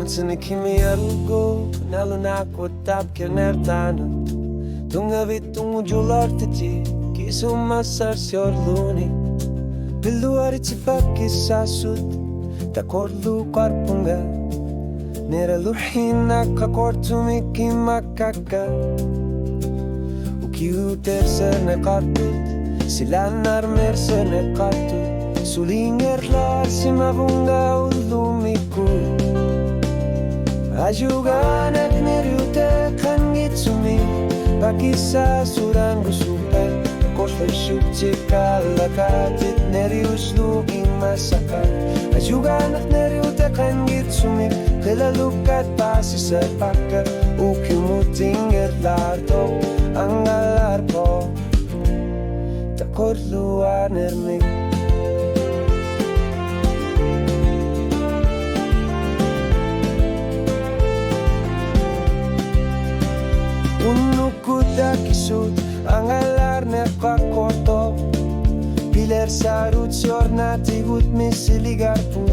Sini kimi argo Nalu naku tap nertana Tunga vitungu julartici Kisuma sarsior luni Pillu aricipaki sasut Takorlu karpunga Nera lurhina kakortumi kimakaka Ukiu tersene katut Silanar mersene katut Sulingerlar simavunga ulumiku Ajuganak neriute kangitsumi Pakisa surangu supay Koslay shukchi kalakatit neriuslu imasakan Ajuganak neriute kangitsumi Kilalukat pasisay paka Ukimuting erlarto Ang alarko Takorluan ermig Unukuda kisut ang alar na kakoto Piler sarut siorna tigut misiligar pun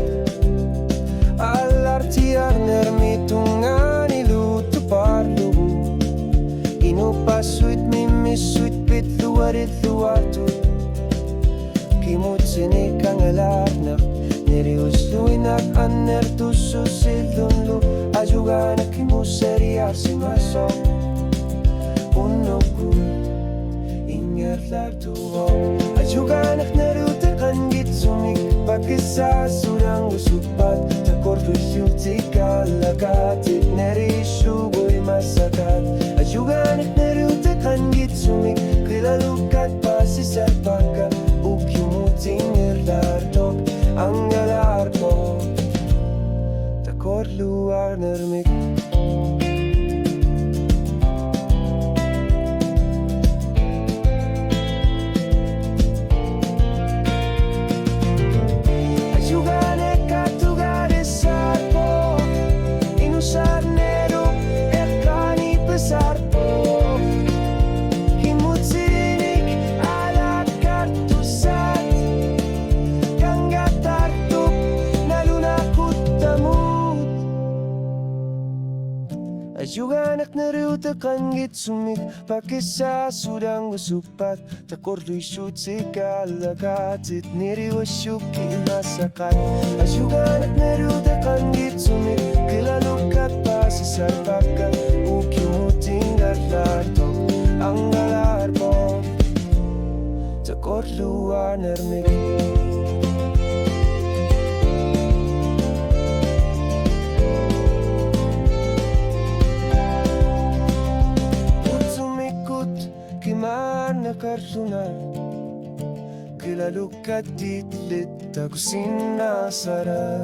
Alar tiar nermitungan ilutu parlubu Inupasuit mimisuit pitluarit luartu Kimut sinik ang alar na Neriusluinak aner tususilunlu Ajuganak imuseriar simasok Unoku ingatlar tuwa Ajuganak nerute kangitsumik Pakisa surang usupat Takordu syuti kalakatit Nerishugoy masakat Ajuganak nerute kangitsumik Kilalukat pasisat paka Ukyumuting erlartok Ang galar ko Takorluar nermik Ajuganak neriute kangitsumik Pakisa surang usupat Takorlu isyutsi kalakatit Neriwashuki masakat Ajuganak neriute kangitsumik Kilalukat pasisar paka Ukimuting arlartok Ang alarbo Takorluan ermik Karsunan Kilalukat ditlit Takusina sarar